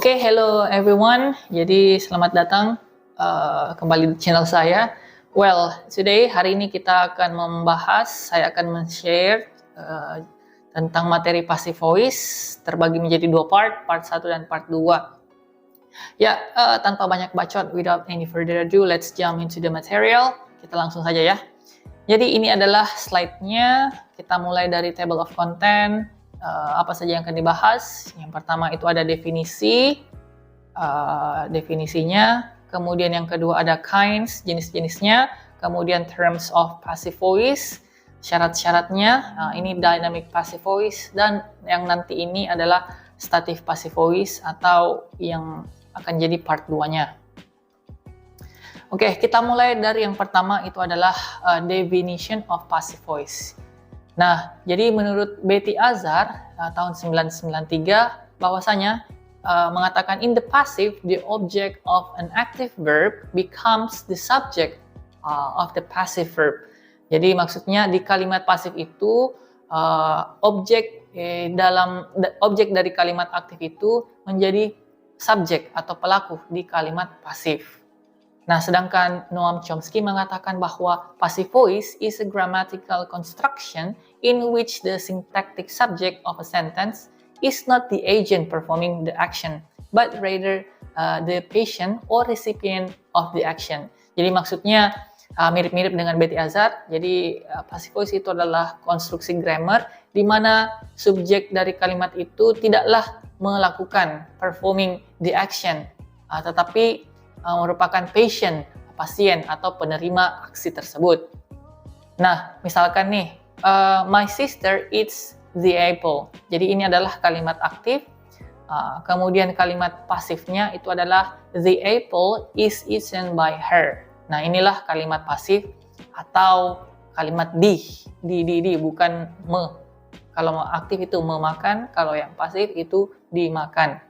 Oke, hello everyone. Jadi selamat datang kembali di channel saya. Well, today hari ini kita akan saya akan men-share tentang materi passive voice terbagi menjadi dua part 1 dan part 2. Ya, tanpa banyak bacot, without any further ado, let's jump into the material. Kita langsung saja ya. Jadi ini adalah slide-nya. Kita mulai dari table of content. Apa saja yang akan dibahas? Yang pertama itu ada definisinya. Kemudian yang kedua ada kinds, jenis-jenisnya. Kemudian terms of passive voice, syarat-syaratnya. Ini dynamic passive voice. Dan yang nanti ini adalah stative passive voice atau yang akan jadi part 2-nya. Oke, kita mulai dari yang pertama itu adalah definition of passive voice. Nah, jadi menurut Betty Azar tahun 1993 bahwasanya mengatakan in the passive, the object of an active verb becomes the subject of the passive verb. Jadi maksudnya di kalimat pasif itu objek dari kalimat aktif itu menjadi subjek atau pelaku di kalimat pasif. Nah, sedangkan Noam Chomsky mengatakan bahwa passive voice is a grammatical construction in which the syntactic subject of a sentence is not the agent performing the action, but rather the patient or recipient of the action. Jadi maksudnya mirip-mirip dengan Betty Azar. Jadi passive voice itu adalah konstruksi grammar di mana subjek dari kalimat itu tidaklah melakukan performing the action, tetapi merupakan pasien atau penerima aksi tersebut. Nah, misalkan nih, my sister eats the apple. Jadi ini adalah kalimat aktif. Kemudian kalimat pasifnya itu adalah the apple is eaten by her. Nah, inilah kalimat pasif atau kalimat di, bukan me. Kalau aktif itu memakan, kalau yang pasif itu dimakan.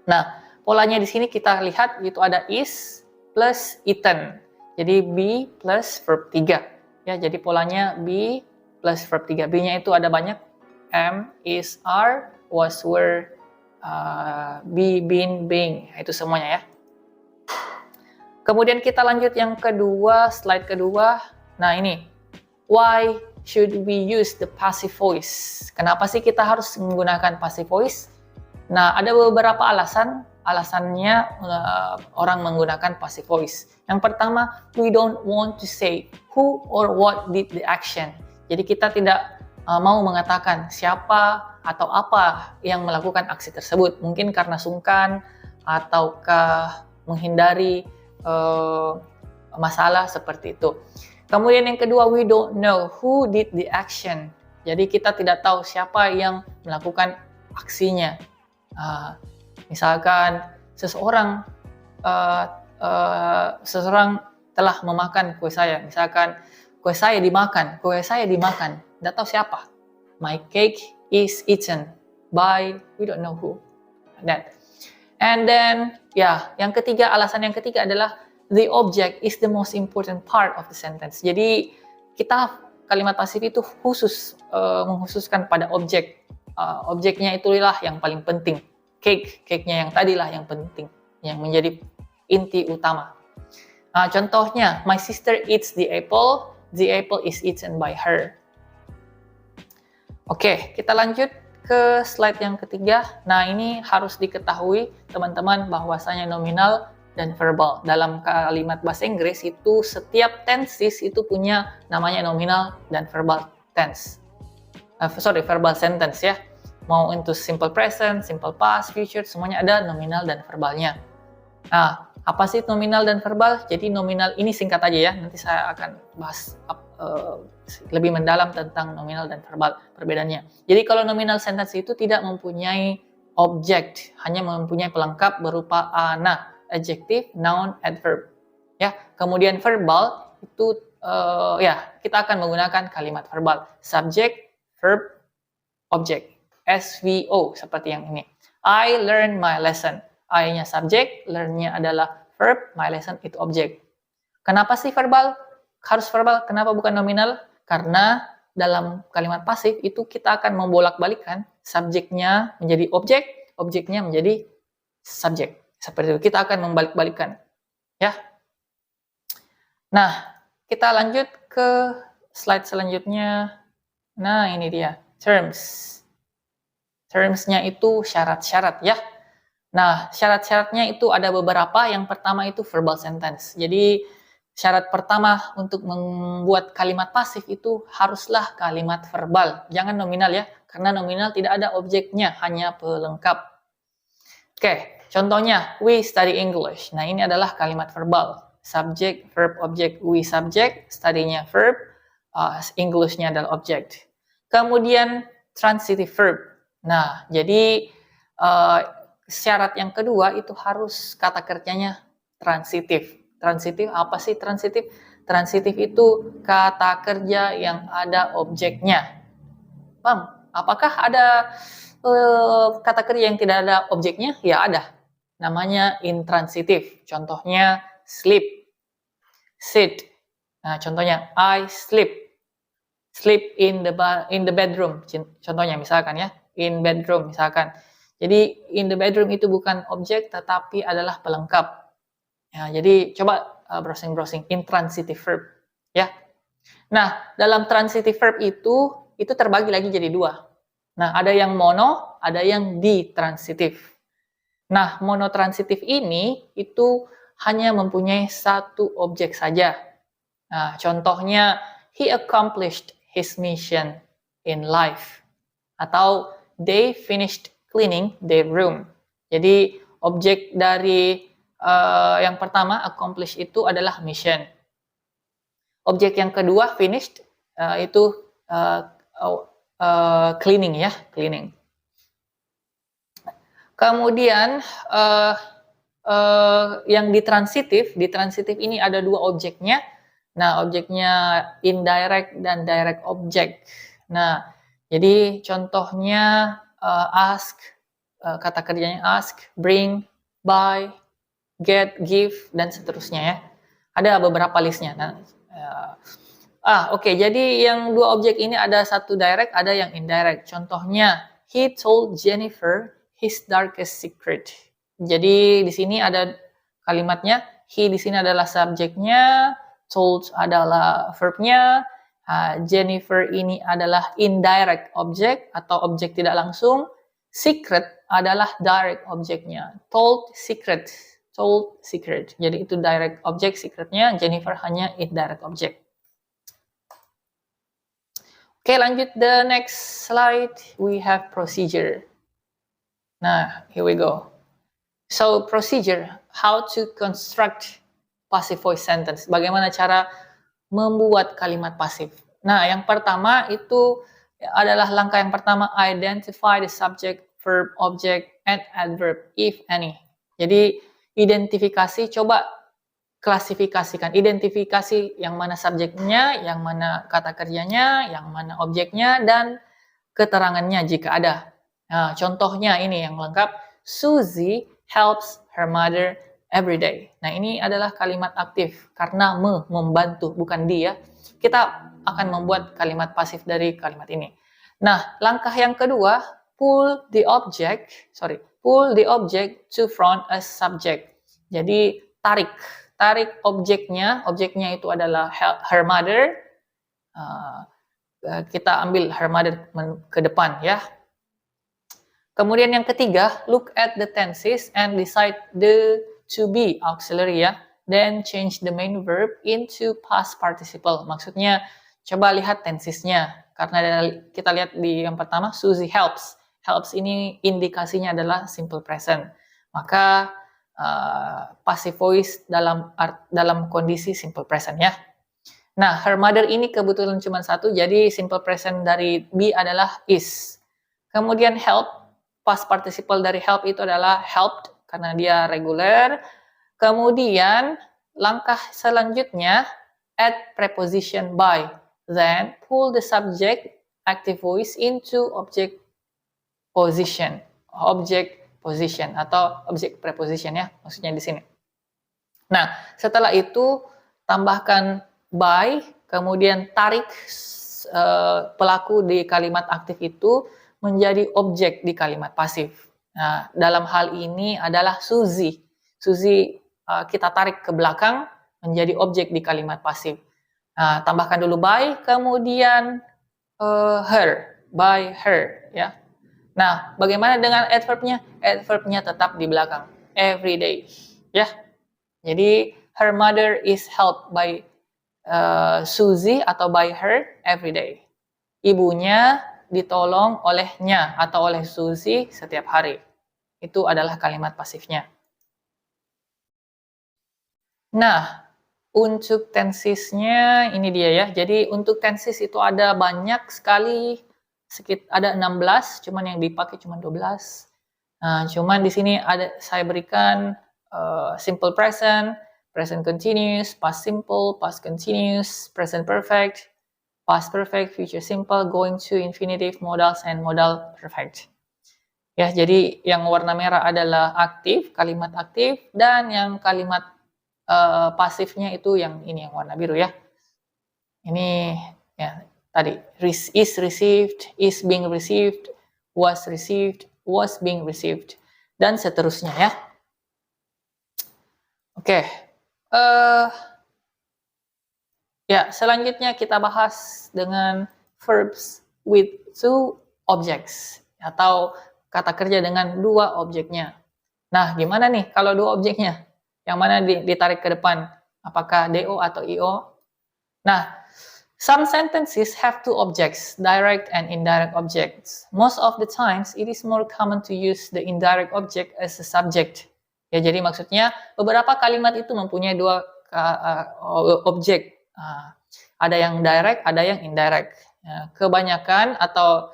Nah, polanya di sini kita lihat itu ada is plus eaten. Jadi be plus verb 3. Ya, jadi polanya be plus verb 3. B-nya itu ada banyak. Am, is, are, was, were, be, been, being. Itu semuanya ya. Kemudian kita lanjut yang kedua, slide kedua. Nah, ini. Why should we use the passive voice? Kenapa sih kita harus menggunakan passive voice? Nah, ada beberapa alasannya orang menggunakan passive voice. Yang pertama, we don't want to say who or what did the action. Jadi kita tidak mau mengatakan siapa atau apa yang melakukan aksi tersebut. Mungkin karena sungkan ataukah menghindari masalah seperti itu. Kemudian yang kedua, we don't know who did the action. Jadi kita tidak tahu siapa yang melakukan aksinya. Misalkan seseorang telah memakan kue saya. Misalkan kue saya dimakan. Tidak tahu siapa. My cake is eaten by we don't know who. That. And then alasan yang ketiga adalah the object is the most important part of the sentence. Jadi kalimat pasif itu mengkhususkan pada objek. Objeknya itulah yang paling penting. Cake-nya yang tadilah yang penting, yang menjadi inti utama. Contohnya, my sister eats the apple is eaten by her. Oke, kita lanjut ke slide yang ketiga. Nah, ini harus diketahui teman-teman bahwasanya nominal dan verbal. Dalam kalimat bahasa Inggris itu setiap tenses itu punya namanya nominal dan verbal tense. Verbal sentence ya. Mau itu simple present, simple past, future, semuanya ada nominal dan verbalnya. Nah, apa sih nominal dan verbal? Jadi nominal ini singkat aja ya, nanti saya akan bahas lebih mendalam tentang nominal dan verbal perbedaannya. Jadi kalau nominal sentence itu tidak mempunyai objek, hanya mempunyai pelengkap berupa ana, adjective, noun, adverb. Ya, kemudian verbal itu kita akan menggunakan kalimat verbal, subject, verb, object. SVO seperti yang ini. I learn my lesson. I-nya subjek, learn-nya adalah verb, my lesson itu objek. Kenapa sih verbal? Harus verbal. Kenapa bukan nominal? Karena dalam kalimat pasif itu kita akan membolak-balikan subjeknya menjadi objek, objeknya menjadi subject. Seperti itu. Kita akan membalik-balikan. Ya. Nah, kita lanjut ke slide selanjutnya. Nah, ini dia. Terms. Terms-nya itu syarat-syarat ya. Nah, syarat-syaratnya itu ada beberapa. Yang pertama itu verbal sentence. Jadi, syarat pertama untuk membuat kalimat pasif itu haruslah kalimat verbal. Jangan nominal ya, karena nominal tidak ada objeknya, hanya pelengkap. Oke, contohnya, we study English. Nah, ini adalah kalimat verbal. Subject, verb, object. We subject, study-nya verb, English-nya adalah object. Kemudian, transitive verb. Nah, jadi syarat yang kedua itu harus kata kerjanya transitif. Transitif apa sih transitif? Transitif itu kata kerja yang ada objeknya. Paham? Apakah ada kata kerja yang tidak ada objeknya? Ya ada. Namanya intransitif. Contohnya sleep, sit. Nah, contohnya I sleep. Sleep in the bedroom. Contohnya misalkan ya, in bedroom misalkan. Jadi in the bedroom itu bukan objek tetapi adalah pelengkap. Ya, jadi coba browsing-browsing intransitive verb ya. Nah, dalam transitive verb itu terbagi lagi jadi dua. Nah, ada yang mono, ada yang ditransitif. Nah, monotransitif ini itu hanya mempunyai satu objek saja. Nah, contohnya he accomplished his mission in life. Atau they finished cleaning their room. Jadi objek dari yang pertama accomplish itu adalah mission. Objek yang kedua finished itu cleaning ya, cleaning. Kemudian yang ditransitif ini ada dua objeknya. Nah, objeknya indirect dan direct object. Nah, jadi contohnya ask, kata kerjanya ask, bring, buy, get, give, dan seterusnya ya. Ada beberapa listnya. Nah, oke. Jadi yang dua objek ini ada satu direct, ada yang indirect. Contohnya, he told Jennifer his darkest secret. Jadi di sini ada kalimatnya. He di sini adalah subjeknya, told adalah verbnya, Jennifer ini adalah indirect object atau objek tidak langsung. Secret adalah direct objeknya. Told secret. Told secret. Jadi itu direct object secretnya, Jennifer hanya indirect object. Oke, lanjut the next slide. We have procedure. Nah, here we go. So, procedure, how to construct passive voice sentence. Bagaimana cara membuat kalimat pasif. Nah, yang pertama itu adalah langkah yang pertama, identify the subject, verb, object, and adverb, if any. Jadi, identifikasi, coba klasifikasikan. Identifikasi yang mana subjeknya, yang mana kata kerjanya, yang mana objeknya, dan keterangannya jika ada. Nah, contohnya ini yang lengkap. Suzy helps her mother every day. Nah, ini adalah kalimat aktif karena membantu, bukan dia. Kita akan membuat kalimat pasif dari kalimat ini. Nah, langkah yang kedua, pull the object to front as subject. Jadi, tarik objeknya itu adalah her mother. Kita ambil her mother ke depan ya. Kemudian yang ketiga, look at the tenses and decide the to be auxiliary ya. Then change the main verb into past participle. Maksudnya coba lihat tensesnya. Karena kita lihat di yang pertama, Suzy helps. Helps ini indikasinya adalah simple present. Maka passive voice dalam kondisi simple present ya. Nah, her mother ini kebetulan cuma satu, jadi simple present dari be adalah is. Kemudian help, past participle dari help itu adalah helped, karena dia reguler. Kemudian, langkah selanjutnya, add preposition by. Then, pull the subject, active voice into object position. Object position atau object preposition ya, maksudnya di sini. Nah, setelah itu tambahkan by, kemudian tarik pelaku di kalimat aktif itu menjadi objek di kalimat pasif. Nah, dalam hal ini adalah Suzy. Suzy kita tarik ke belakang menjadi objek di kalimat pasif. Nah, tambahkan dulu by, kemudian her, by her, ya. Nah, bagaimana dengan adverbnya? Adverbnya tetap di belakang, every day, ya. Jadi her mother is helped by Suzy atau by her every day. Ibunya ditolong olehnya atau oleh Suzy setiap hari. Itu adalah kalimat pasifnya. Nah, untuk tensesnya ini dia ya. Jadi untuk tenses itu ada banyak sekali, ada 16, cuman yang dipakai cuma 12. Nah, cuman di sini ada saya berikan simple present, present continuous, past simple, past continuous, present perfect, past perfect, future simple, going to, infinitive, modals, and modal perfect. Ya, jadi yang warna merah adalah aktif, kalimat aktif, dan yang kalimat pasifnya itu yang ini, yang warna biru ya. Ini ya tadi, is received, is being received, was being received, dan seterusnya ya. Oke, ya selanjutnya kita bahas dengan verbs with two objects, atau kata kerja dengan dua objeknya. Nah, gimana nih kalau dua objeknya? Yang mana ditarik ke depan? Apakah DO atau IO? Nah, some sentences have two objects, direct and indirect objects. Most of the times, it is more common to use the indirect object as a subject. Ya, jadi maksudnya beberapa kalimat itu mempunyai dua objek. Ada yang direct, ada yang indirect. Ya, kebanyakan atau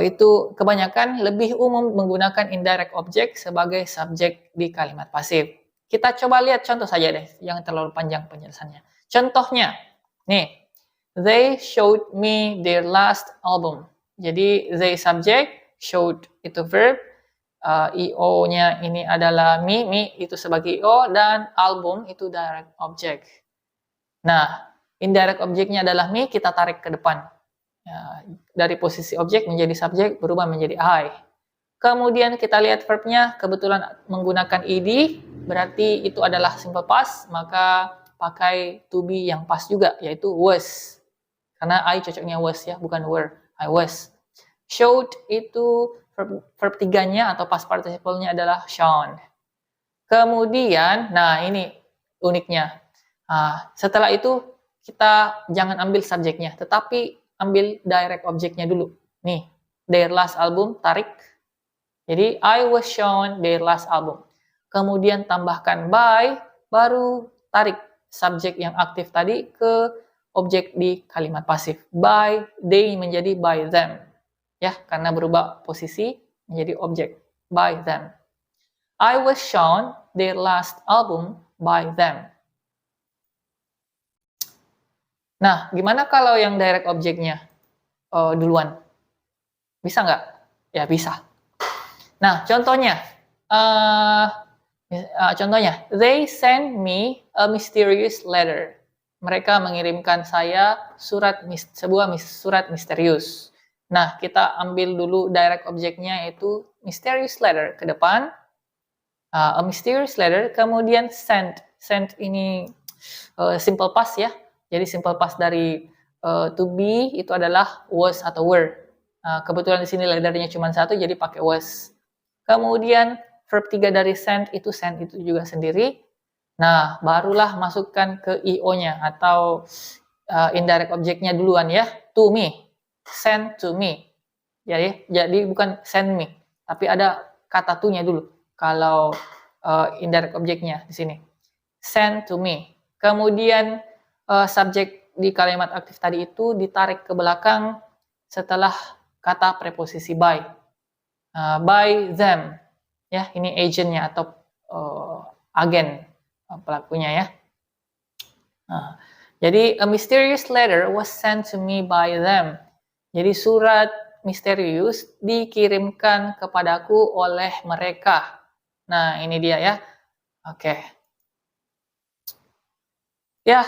itu kebanyakan lebih umum menggunakan indirect object sebagai subjek di kalimat pasif. Kita coba lihat contoh saja deh, yang terlalu panjang penjelasannya. Contohnya, nih, they showed me their last album. Jadi, they subject, showed itu verb, IO-nya ini adalah me itu sebagai IO, dan album itu direct object. Nah, indirect objeknya adalah me, kita tarik ke depan. Ya, dari posisi objek menjadi subjek berubah menjadi I. Kemudian kita lihat verbnya, kebetulan menggunakan ed, berarti itu adalah simple past, maka pakai to be yang past juga, yaitu was. Karena I cocoknya was ya, bukan were. I was. Showed itu verb tiganya atau past participle-nya adalah shown. Kemudian, nah ini uniknya. Setelah itu kita jangan ambil subjeknya, tetapi ambil direct objeknya dulu. Nih, their last album, tarik. Jadi, I was shown their last album. Kemudian tambahkan by, baru tarik subjek yang aktif tadi ke objek di kalimat pasif. By they menjadi by them. Ya, karena berubah posisi menjadi objek. By them. I was shown their last album by them. Nah, gimana kalau yang direct objeknya duluan? Bisa nggak? Ya, bisa. Nah, contohnya, they sent me a mysterious letter. Mereka mengirimkan saya sebuah surat misterius. Nah, kita ambil dulu direct objeknya, yaitu mysterious letter ke depan. A mysterious letter, kemudian sent. Sent ini simple past ya. Jadi simple past dari to be itu adalah was atau were. Kebetulan di sini letternya cuma satu, jadi pakai was. Kemudian verb 3 dari send itu juga sendiri. Nah, barulah masukkan ke IO-nya atau indirect objeknya duluan ya. To me. Send to me. Jadi bukan send me, tapi ada kata to-nya dulu. Kalau indirect objeknya di sini. Send to me. Kemudian subjek di kalimat aktif tadi itu ditarik ke belakang setelah kata preposisi by. By them. Ya, ini agentnya atau agen pelakunya ya. Jadi a mysterious letter was sent to me by them. Jadi surat misterius dikirimkan kepadaku oleh mereka. Nah, ini dia ya. Oke. Ya,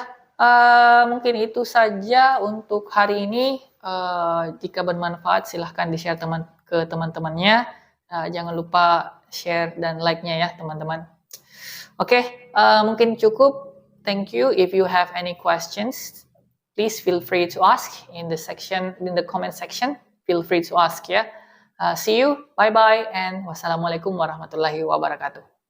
mungkin itu saja untuk hari ini. Jika bermanfaat silahkan di-share ke teman-temannya. Jangan lupa share dan like-nya ya teman-teman. Oke, mungkin cukup. Thank you. If you have any questions, please feel free to ask in the comment section. Feel free to ask ya. See you. Bye bye and wassalamualaikum warahmatullahi wabarakatuh.